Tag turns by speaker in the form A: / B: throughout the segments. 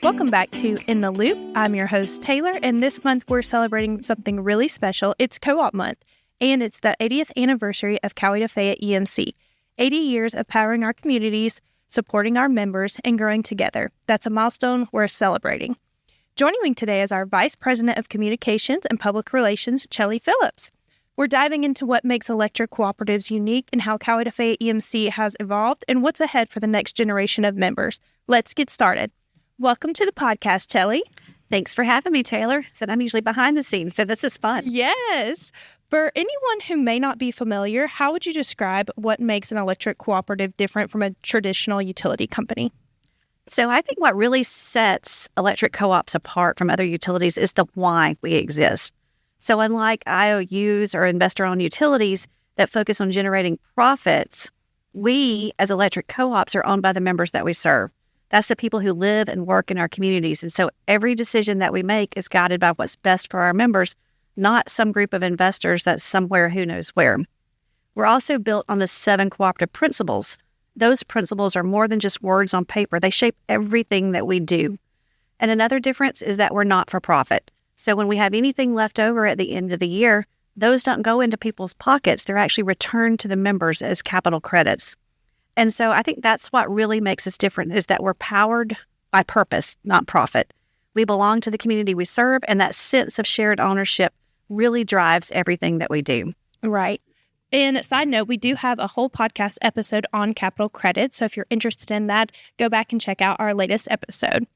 A: Welcome back to In the Loop. I'm your host, Taylor, and this month we're celebrating something really special. It's Co-op Month, and it's the 80th anniversary of Coweta-Fayette EMC. 80 years of powering our communities, supporting our members, and growing together. That's a milestone we're celebrating. Joining me today is our Vice President of Communications and Public Relations, Chellie Phillips. We're diving into what makes electric cooperatives unique and how Coweta-Fayette EMC has evolved and what's ahead for the next generation of members. Let's get started. Welcome to the podcast, Chellie.
B: Thanks for having me, Taylor. So I'm usually behind the scenes, so this is fun.
A: Yes. For anyone who may not be familiar, how would you describe what makes an electric cooperative different from a traditional utility company?
B: So I think what really sets electric co-ops apart from other utilities is the why we exist. So unlike IOUs or investor-owned utilities that focus on generating profits, we as electric co-ops are owned by the members that we serve. That's the people who live and work in our communities. And so every decision that we make is guided by what's best for our members, not some group of investors that's somewhere who knows where. We're also built on the 7 cooperative principles. Those principles are more than just words on paper. They shape everything that we do. And another difference is that we're not for profit. So when we have anything left over at the end of the year, those don't go into people's pockets. They're actually returned to the members as capital credits. And so I think that's what really makes us different, is that we're powered by purpose, not profit. We belong to the community we serve, and that sense of shared ownership really drives everything that we do.
A: Right. And side note, we do have a whole podcast episode on capital credit. So if you're interested in that, go back and check out our latest episode.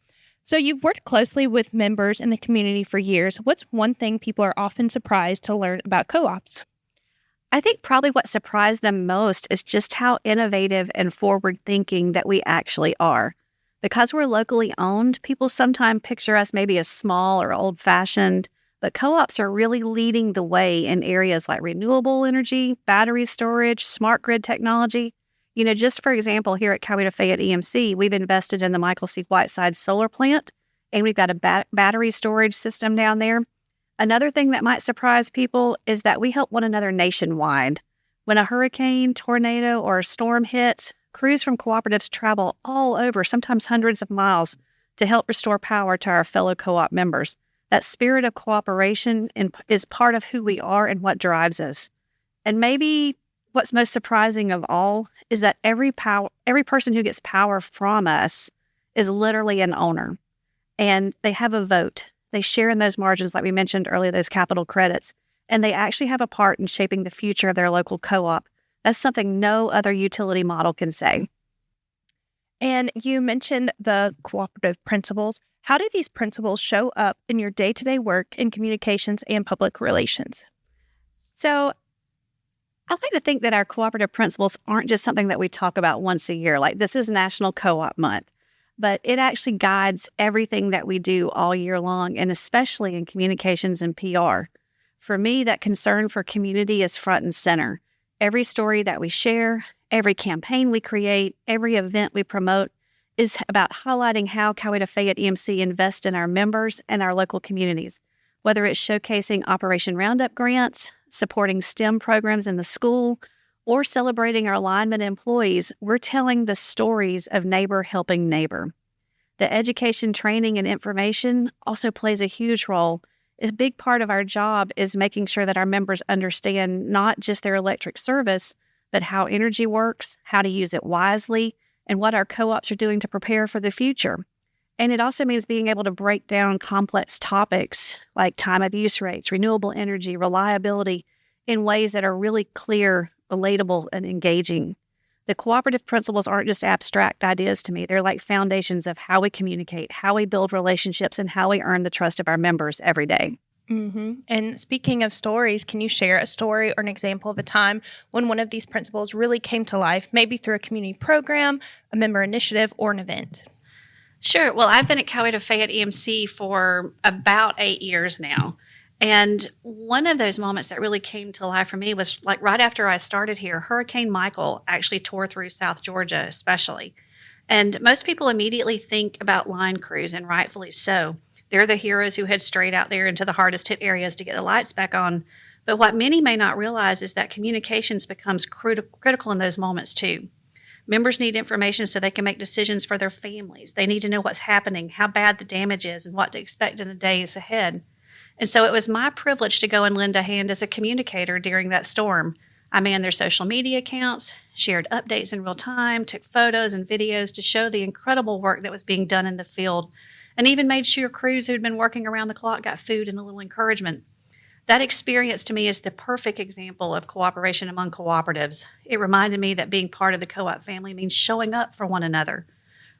A: So you've worked closely with members in the community for years. What's one thing people are often surprised to learn about co-ops?
B: I think probably what surprised them most is just how innovative and forward-thinking that we actually are. Because we're locally owned, people sometimes picture us maybe as small or old-fashioned, but co-ops are really leading the way in areas like renewable energy, battery storage, smart grid technology. You know, just for example, here at Coweta-Fayette EMC, we've invested in the Michael C. Whiteside solar plant, and we've got a battery storage system down there. Another thing that might surprise people is that we help one another nationwide. When a hurricane, tornado, or a storm hits, crews from cooperatives travel all over, sometimes hundreds of miles, to help restore power to our fellow co-op members. That spirit of cooperation is part of who we are and what drives us. And maybe what's most surprising of all is that every person who gets power from us is literally an owner, and they have a vote. They share in those margins, like we mentioned earlier, those capital credits, and they actually have a part in shaping the future of their local co-op. That's something no other utility model can say.
A: And you mentioned the cooperative principles. How do these principles show up in your day-to-day work in communications and public relations?
B: So I like to think that our cooperative principles aren't just something that we talk about once a year. Like, this is National Co-op Month, but it actually guides everything that we do all year long, and especially in communications and PR. For me, that concern for community is front and center. Every story that we share, every campaign we create, every event we promote is about highlighting how Coweta-Fayette EMC invests in our members and our local communities. Whether it's showcasing Operation Roundup grants, supporting STEM programs in the school, or celebrating our lineman employees, we're telling the stories of neighbor helping neighbor. The education, training, and information also plays a huge role. A big part of our job is making sure that our members understand not just their electric service, but how energy works, how to use it wisely, and what our co-ops are doing to prepare for the future. And it also means being able to break down complex topics like time of use rates, renewable energy, reliability, in ways that are really clear, relatable, and engaging. The cooperative principles aren't just abstract ideas to me. They're like foundations of how we communicate, how we build relationships, and how we earn the trust of our members every day.
A: Mm-hmm. And speaking of stories, can you share a story or an example of a time when one of these principles really came to life, maybe through a community program, a member initiative, or an event?
B: Sure. Well, I've been at Coweta-Fayette EMC for about 8 years now. And one of those moments that really came to life for me was like right after I started here, Hurricane Michael actually tore through South Georgia especially. And most people immediately think about line crews, and rightfully so. They're the heroes who head straight out there into the hardest hit areas to get the lights back on. But what many may not realize is that communications becomes critical in those moments too. Members need information so they can make decisions for their families. They need to know what's happening, how bad the damage is, and what to expect in the days ahead. And so it was my privilege to go and lend a hand as a communicator during that storm. I manned their social media accounts, shared updates in real time, took photos and videos to show the incredible work that was being done in the field, and even made sure crews who'd been working around the clock got food and a little encouragement. That experience to me is the perfect example of cooperation among cooperatives. It reminded me that being part of the co-op family means showing up for one another.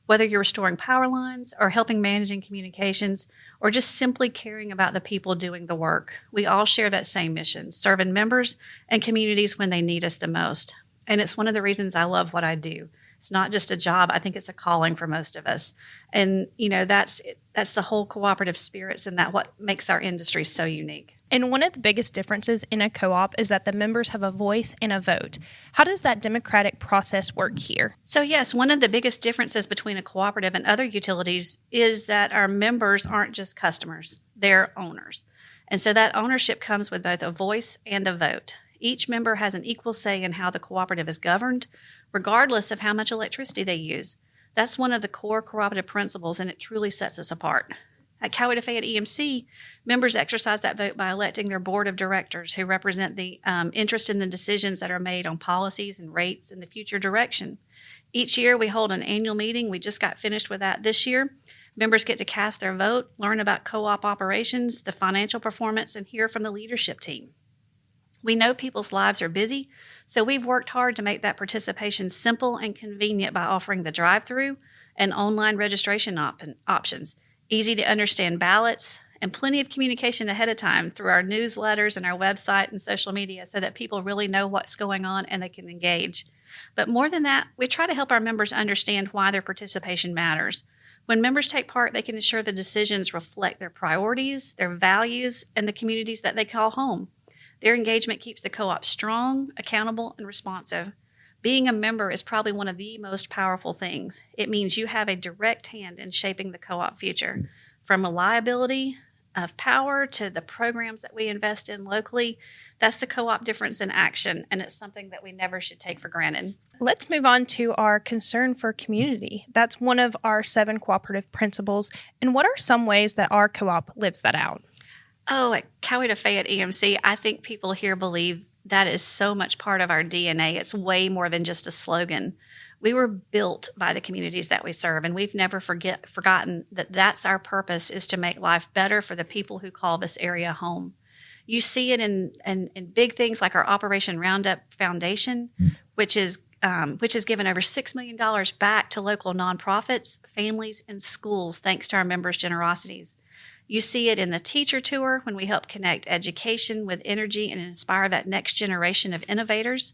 B: Whether you're restoring power lines or helping managing communications or just simply caring about the people doing the work, we all share that same mission, serving members and communities when they need us the most. And it's one of the reasons I love what I do. It's not just a job. I think it's a calling for most of us. And, that's the whole cooperative spirits and that what makes our industry so unique.
A: And one of the biggest differences in a co-op is that the members have a voice and a vote. How does that democratic process work here?
B: So yes, one of the biggest differences between a cooperative and other utilities is that our members aren't just customers, they're owners. And so that ownership comes with both a voice and a vote. Each member has an equal say in how the cooperative is governed, regardless of how much electricity they use. That's one of the core cooperative principles, and it truly sets us apart. At Coweta-Fayette EMC, members exercise that vote by electing their board of directors who represent the interest in the decisions that are made on policies and rates and the future direction. Each year, we hold an annual meeting. We just got finished with that this year. Members get to cast their vote, learn about co-op operations, the financial performance, and hear from the leadership team. We know people's lives are busy, so we've worked hard to make that participation simple and convenient by offering the drive-through and online registration options, easy to understand ballots, and plenty of communication ahead of time through our newsletters and our website and social media so that people really know what's going on and they can engage. But more than that, we try to help our members understand why their participation matters. When members take part, they can ensure the decisions reflect their priorities, their values, and the communities that they call home. Their engagement keeps the co-op strong, accountable, and responsive. Being a member is probably one of the most powerful things. It means you have a direct hand in shaping the co-op future. From reliability of power to the programs that we invest in locally, that's the co-op difference in action, and it's something that we never should take for granted.
A: Let's move on to our concern for community. That's one of our 7 cooperative principles. And what are some ways that our co-op lives that out?
B: Oh, at Coweta-Fayette EMC, I think people here believe that is so much part of our DNA. It's way more than just a slogan. We were built by the communities that we serve, and we've never forgotten that that's our purpose, is to make life better for the people who call this area home. You see it in big things like our Operation Roundup Foundation, which has given over $6 million back to local nonprofits, families, and schools thanks to our members' generosities. You see it in the teacher tour when we help connect education with energy and inspire that next generation of innovators.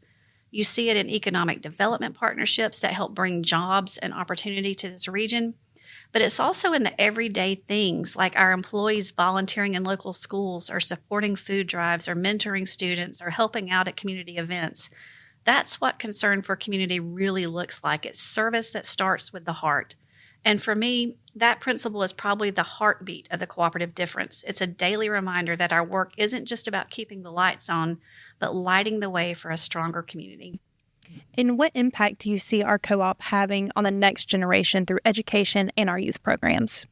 B: You see it in economic development partnerships that help bring jobs and opportunity to this region. But it's also in the everyday things like our employees volunteering in local schools or supporting food drives or mentoring students or helping out at community events. That's what concern for community really looks like. It's service that starts with the heart. And for me, that principle is probably the heartbeat of the cooperative difference. It's a daily reminder that our work isn't just about keeping the lights on, but lighting the way for a stronger community.
A: And what impact do you see our co-op having on the next generation through education and our youth programs?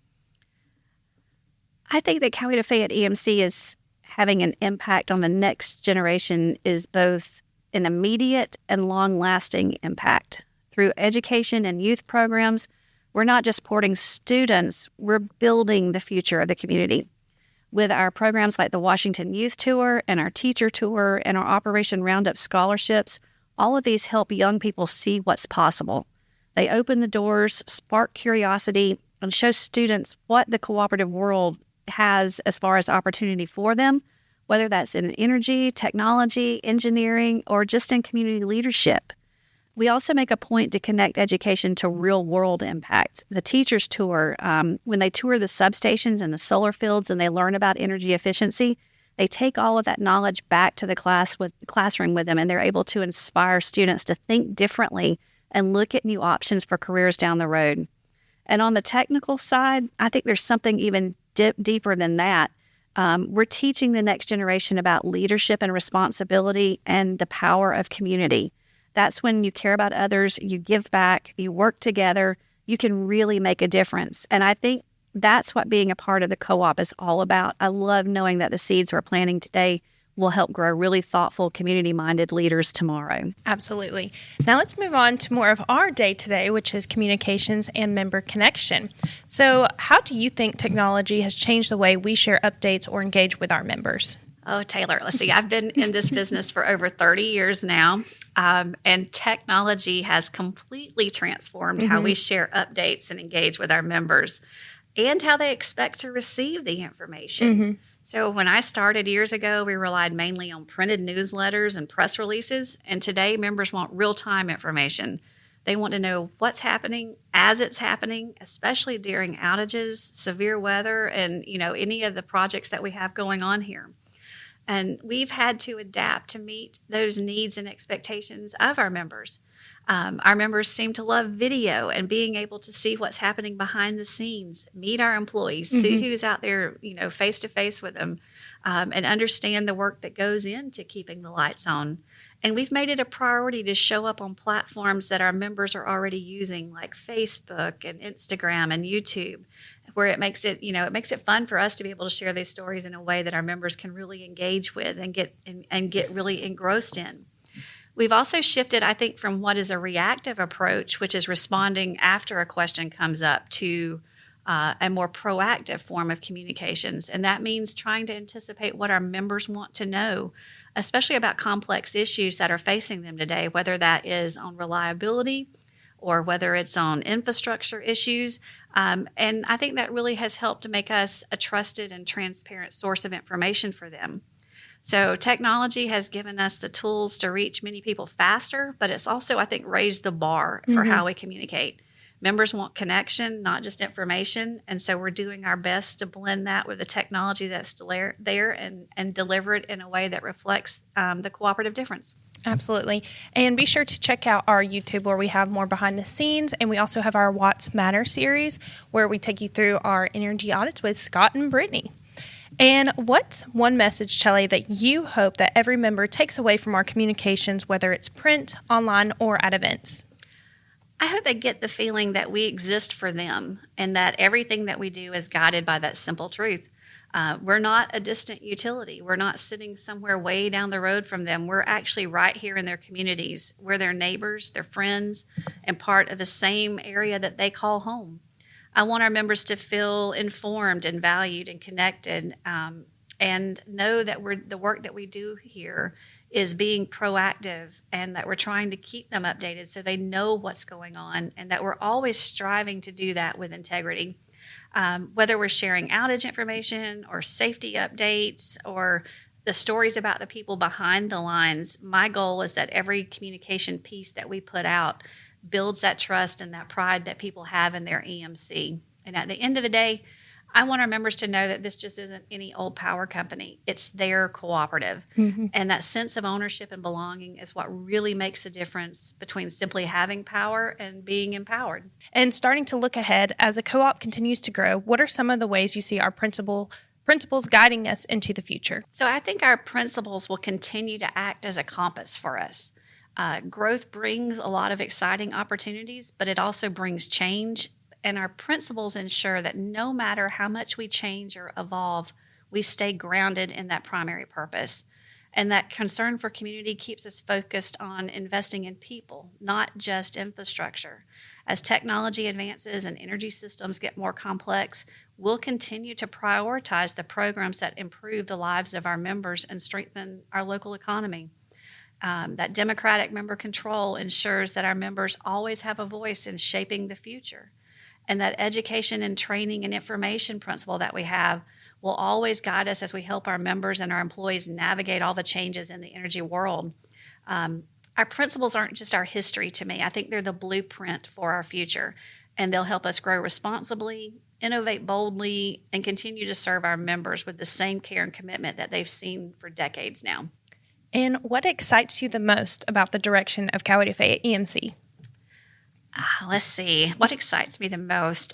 B: I think that Coweta-Fayette EMC is having an impact on the next generation is both an immediate and long-lasting impact. Through education and youth programs, we're not just supporting students, we're building the future of the community. With our programs like the Washington Youth Tour and our Teacher Tour and our Operation Roundup scholarships, all of these help young people see what's possible. They open the doors, spark curiosity, and show students what the cooperative world has as far as opportunity for them, whether that's in energy, technology, engineering, or just in community leadership. We also make a point to connect education to real-world impact. The Teachers Tour, when they tour the substations and the solar fields and they learn about energy efficiency, they take all of that knowledge back to the classroom with them, and they're able to inspire students to think differently and look at new options for careers down the road. And on the technical side, I think there's something even deeper than that. We're teaching the next generation about leadership and responsibility and the power of community. That's when you care about others, you give back, you work together, you can really make a difference. And I think that's what being a part of the co-op is all about. I love knowing that the seeds we're planting today will help grow really thoughtful, community-minded leaders tomorrow.
A: Absolutely. Now let's move on to more of our day today, which is communications and member connection. So how do you think technology has changed the way we share updates or engage with our members?
B: Oh, Taylor, let's see. I've been in this business for over 30 years now, and technology has completely transformed how we share updates and engage with our members and how they expect to receive the information. So when I started years ago, we relied mainly on printed newsletters and press releases, and today members want real-time information. They want to know what's happening as it's happening, especially during outages, severe weather, and any of the projects that we have going on here. And we've had to adapt to meet those needs and expectations of our members. Our members seem to love video and being able to see what's happening behind the scenes, meet our employees, see who's out there, face to face with them, and understand the work that goes into keeping the lights on. And we've made it a priority to show up on platforms that our members are already using, like Facebook and Instagram and YouTube, where it makes it fun for us to be able to share these stories in a way that our members can really engage with and get really engrossed in. We've also shifted, I think, from what is a reactive approach, which is responding after a question comes up, to a more proactive form of communications. And that means trying to anticipate what our members want to know, especially about complex issues that are facing them today, whether that is on reliability or whether it's on infrastructure issues. And I think that really has helped to make us a trusted and transparent source of information for them. So technology has given us the tools to reach many people faster, but it's also, I think, raised the bar for how we communicate. Members want connection, not just information. And so we're doing our best to blend that with the technology that's there and deliver it in a way that reflects the cooperative difference.
A: Absolutely. And be sure to check out our YouTube where we have more behind the scenes. And we also have our Watts Matter series where we take you through our energy audits with Scott and Brittany. And what's one message, Chellie, that you hope that every member takes away from our communications, whether it's print, online, or at events?
B: I hope they get the feeling that we exist for them and that everything that we do is guided by that simple truth. We're not a distant utility. We're not sitting somewhere way down the road from them. We're actually right here in their communities. We're their neighbors, their friends, and part of the same area that they call home. I want our members to feel informed and valued and connected, and know that the work that we do here is being proactive and that we're trying to keep them updated so they know what's going on and that we're always striving to do that with integrity. Whether we're sharing outage information or safety updates or the stories about the people behind the lines, my goal is that every communication piece that we put out builds that trust and that pride that people have in their EMC. And at the end of the day, I want our members to know that this just isn't any old power company. It's their cooperative. And that sense of ownership and belonging is what really makes the difference between simply having power and being empowered.
A: And starting to look ahead, as the co-op continues to grow, what are some of the ways you see our principles guiding us into the future?
B: So I think our principles will continue to act as a compass for us. Growth brings a lot of exciting opportunities, but it also brings change. And our principles ensure that no matter how much we change or evolve, we stay grounded in that primary purpose. And that concern for community keeps us focused on investing in people, not just infrastructure. As technology advances and energy systems get more complex, we'll continue to prioritize the programs that improve the lives of our members and strengthen our local economy. That democratic member control ensures that our members always have a voice in shaping the future. And that education and training and information principle that we have will always guide us as we help our members and our employees navigate all the changes in the energy world. Our principles aren't just our history to me. I think they're the blueprint for our future. And they'll help us grow responsibly, innovate boldly, and continue to serve our members with the same care and commitment that they've seen for decades now.
A: And what excites you the most about the direction of Coweta-Fayette EMC?
B: Let's see. What excites me the most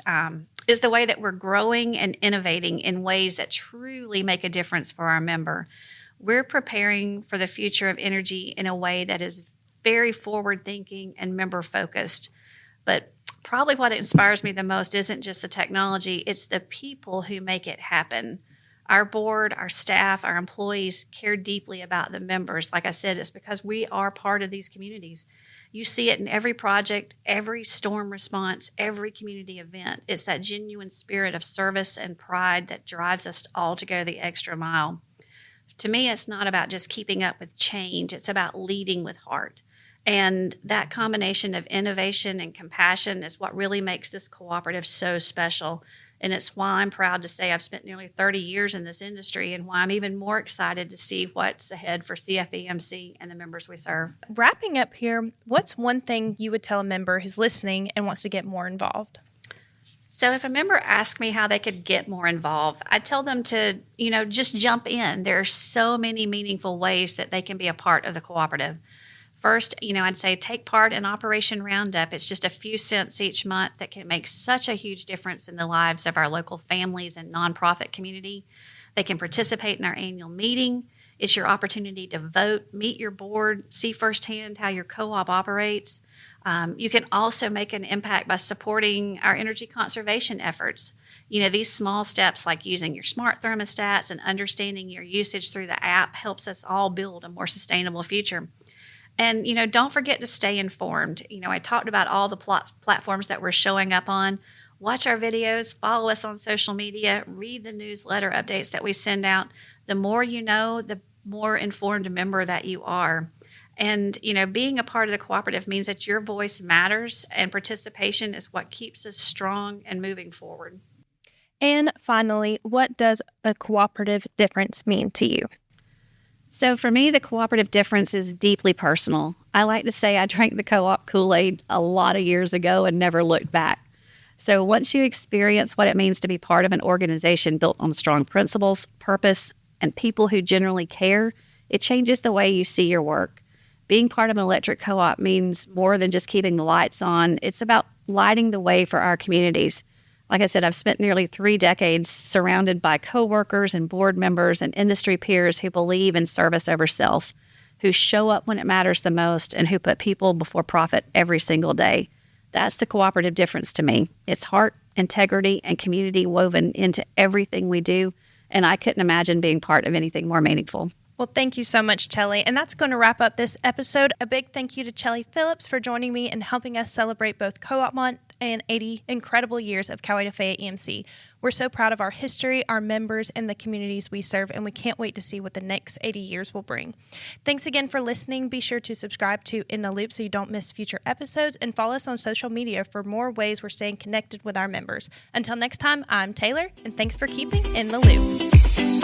B: is the way that we're growing and innovating in ways that truly make a difference for our member. We're preparing for the future of energy in a way that is very forward-thinking and member-focused. But probably what inspires me the most isn't just the technology, it's the people who make it happen. Our board, our staff, our employees care deeply about the members. Like I said, it's because we are part of these communities. You see it in every project, every storm response, every community event. It's that genuine spirit of service and pride that drives us all to go the extra mile. To me, it's not about just keeping up with change. It's about leading with heart. And that combination of innovation and compassion is what really makes this cooperative so special. And it's why I'm proud to say I've spent nearly 30 years in this industry, and why I'm even more excited to see what's ahead for CFEMC and the members we serve.
A: Wrapping up here, what's one thing you would tell a member who's listening and wants to get more involved?
B: So if a member asks me how they could get more involved, I tell them to, just jump in. There are so many meaningful ways that they can be a part of the cooperative. First, I'd say take part in Operation Roundup. It's just a few cents each month that can make such a huge difference in the lives of our local families and nonprofit community. They can participate in our annual meeting. It's your opportunity to vote, meet your board, see firsthand how your co-op operates. You can also make an impact by supporting our energy conservation efforts. These small steps like using your smart thermostats and understanding your usage through the app helps us all build a more sustainable future. And, don't forget to stay informed. I talked about all the platforms that we're showing up on. Watch our videos, follow us on social media, read the newsletter updates that we send out. The more you know, the more informed member that you are. And, being a part of the cooperative means that your voice matters, and participation is what keeps us strong and moving forward.
A: And finally, what does a cooperative difference mean to you?
B: So for me, the cooperative difference is deeply personal. I like to say I drank the co-op Kool-Aid a lot of years ago and never looked back. So once you experience what it means to be part of an organization built on strong principles, purpose, and people who generally care, it changes the way you see your work. Being part of an electric co-op means more than just keeping the lights on. It's about lighting the way for our communities. Like I said, I've spent nearly 3 decades surrounded by coworkers and board members and industry peers who believe in service over self, who show up when it matters the most, and who put people before profit every single day. That's the cooperative difference to me. It's heart, integrity, and community woven into everything we do, and I couldn't imagine being part of anything more meaningful.
A: Well, thank you so much, Chellie. And that's going to wrap up this episode. A big thank you to Chellie Phillips for joining me and helping us celebrate both Co-op Month and 80 incredible years of Coweta-Fayette EMC. We're so proud of our history, our members, and the communities we serve, and we can't wait to see what the next 80 years will bring. Thanks again for listening. Be sure to subscribe to In the Loop so you don't miss future episodes, and follow us on social media for more ways we're staying connected with our members. Until next time, I'm Taylor, and thanks for keeping In the Loop.